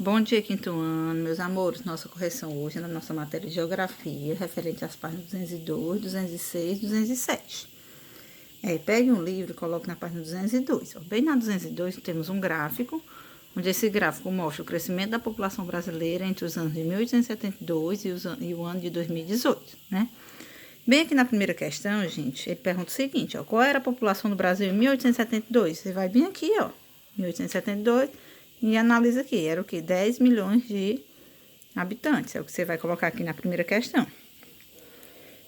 Bom dia, quinto ano, meus amores. Nossa correção hoje é na nossa matéria de geografia, referente às páginas 202, 206, 207. Pegue um livro e coloque na página 202. Bem na 202 temos um gráfico, onde esse gráfico mostra o crescimento da população brasileira entre os anos de 1872 e o ano de 2018, né? Bem aqui na primeira questão, gente, ele pergunta o seguinte, qual era a população do Brasil em 1872? Você vai bem aqui, 1872... E analisa aqui, era o que? 10 milhões de habitantes. É o que você vai colocar aqui na primeira questão.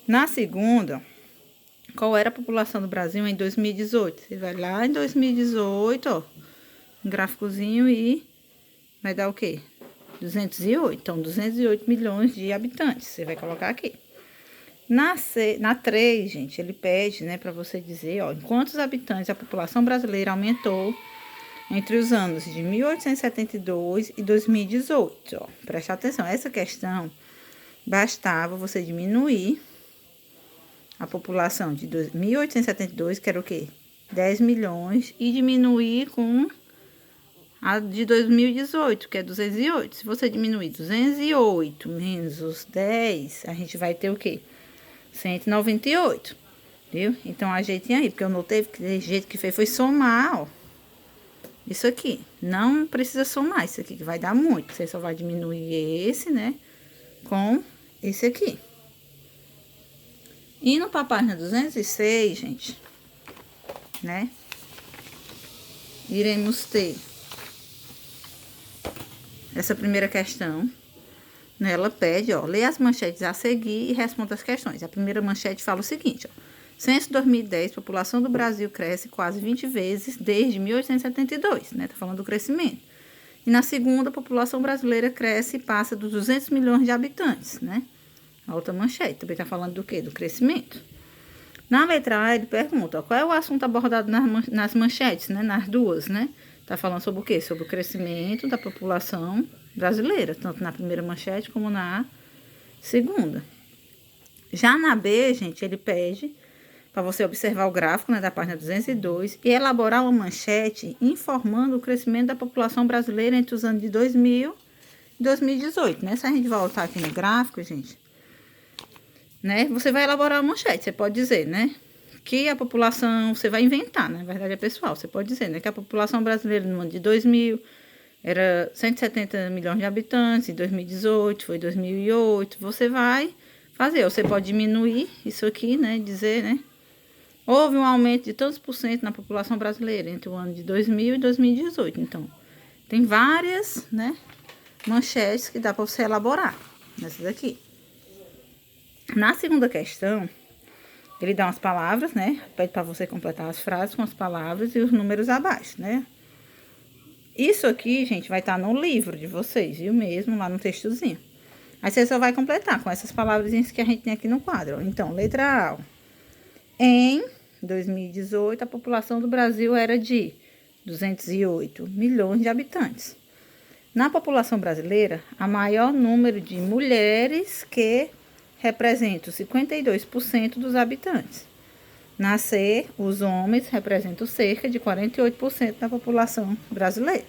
Na segunda, qual era a população do Brasil em 2018? Você vai lá em 2018, um gráficozinho e vai dar o quê? 208. Então, 208 milhões de habitantes. Você vai colocar aqui. Na 3, gente, ele pede, né, para você dizer, em quantos habitantes a população brasileira aumentou entre os anos de 1872 e 2018, Preste atenção, essa questão bastava você diminuir a população de 1872, que era o quê? 10 milhões, e diminuir com a de 2018, que é 208. Se você diminuir 208 menos os 10, a gente vai ter o quê? 198, viu? Então, ajeitem aí, porque eu notei que o jeito que fez foi somar, isso aqui, não precisa somar isso aqui, que vai dar muito. Você só vai diminuir esse, né, com esse aqui. Indo para a página 206, gente, né, iremos ter essa primeira questão, né, ela pede, lê as manchetes a seguir e responda as questões. A primeira manchete fala o seguinte, Censo 2010, população do Brasil cresce quase 20 vezes desde 1872, né? Tá falando do crescimento. E na segunda, a população brasileira cresce e passa dos 200 milhões de habitantes, né? A outra manchete também tá falando do quê? Do crescimento. Na letra A, ele pergunta, qual é o assunto abordado nas manchetes, né? Nas duas, né? Tá falando sobre o quê? Sobre o crescimento da população brasileira, tanto na primeira manchete como na segunda. Já na B, gente, ele pede para você observar o gráfico, né, da página 202 e elaborar uma manchete informando o crescimento da população brasileira entre os anos de 2000 e 2018, né? Se a gente voltar aqui no gráfico, gente, né, você vai elaborar uma manchete, você pode dizer, né, que a população, você vai inventar, né, na verdade é pessoal, você pode dizer, né, que a população brasileira no ano de 2000 era 170 milhões de habitantes, em 2018 foi 2008, você vai fazer, ou você pode diminuir isso aqui, né, dizer, né, houve um aumento de tantos por cento na população brasileira entre o ano de 2000 e 2018. Então, tem várias, né, manchetes que dá para você elaborar nessa daqui. Na segunda questão, ele dá umas palavras, né, pede para você completar as frases com as palavras e os números abaixo, né. Isso aqui, gente, vai estar no livro de vocês, viu mesmo, lá no textozinho. Aí você só vai completar com essas palavrinhas que a gente tem aqui no quadro. Então, letra A. Em 2018, a população do Brasil era de 208 milhões de habitantes. Na população brasileira, há maior número de mulheres que representam 52% dos habitantes. Na C, os homens representam cerca de 48% da população brasileira.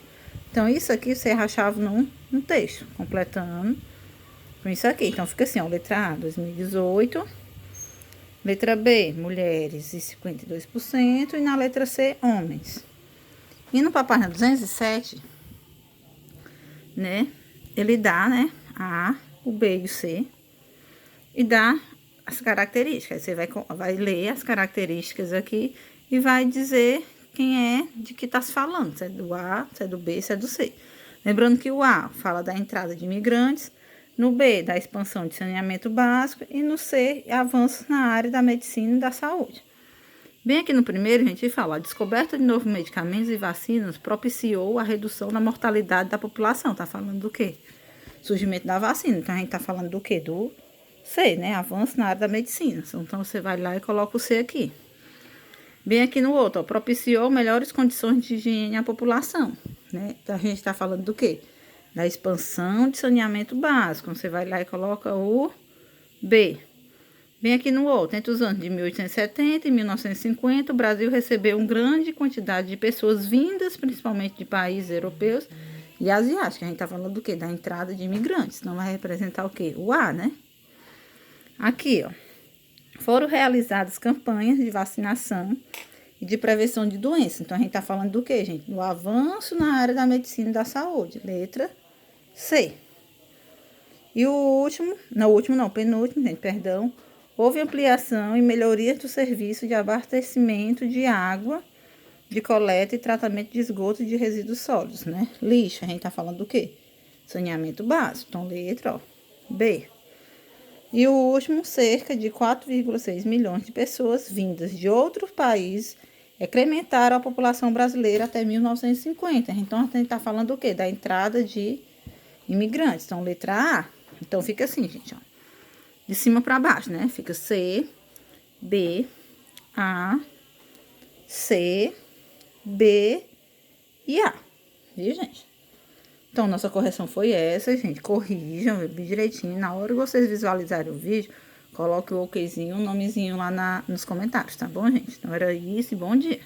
Então, isso aqui você rachava num texto, completando com isso aqui. Então, fica assim, letra A, 2018... Letra B, mulheres e 52%. E na letra C, homens. Indo para a página 207, né? Ele dá, né? A, o B e o C. E dá as características. Você vai ler as características aqui e vai dizer quem é de que está se falando. Se é do A, se é do B, se é do C. Lembrando que o A fala da entrada de imigrantes. No B, da expansão de saneamento básico. E no C, avanços na área da medicina e da saúde. Bem aqui no primeiro, a gente fala, a descoberta de novos medicamentos e vacinas propiciou a redução da mortalidade da população. Tá falando do quê? Surgimento da vacina. Então, a gente tá falando do quê? Do C, né? Avanço na área da medicina. Então, você vai lá e coloca o C aqui. Bem aqui no outro, propiciou melhores condições de higiene à população, né? Então, a gente tá falando do quê? Da expansão de saneamento básico. Você vai lá e coloca o B. Bem aqui no outro, entre os anos de 1870 e 1950, o Brasil recebeu uma grande quantidade de pessoas vindas, principalmente de países europeus, E asiática, a gente tá falando do quê? Da entrada de imigrantes. Então, vai representar o quê? O A, né? Aqui, ó. Foram realizadas campanhas de vacinação e de prevenção de doenças. Então, a gente tá falando do quê, gente? Do avanço na área da medicina e da saúde. Letra C. E o último, penúltimo, gente, perdão. Houve ampliação e melhoria do serviço de abastecimento de água, de coleta e tratamento de esgoto de resíduos sólidos, né? Lixo, a gente tá falando do quê? Saneamento básico. Então, letra, ó, B. E o último, cerca de 4,6 milhões de pessoas vindas de outros países incrementaram a população brasileira até 1950. Então, a gente tá falando do quê? Da entrada de imigrantes. Então, letra A. Então, fica assim, gente, ó. De cima para baixo, né? Fica C, B, A, C, B e A. Viu, gente? Então, nossa correção foi essa, gente. Corrijam bem direitinho. Na hora que vocês visualizarem o vídeo, coloque o okzinho, o nomezinho lá nos comentários, tá bom, gente? Então, era isso e bom dia.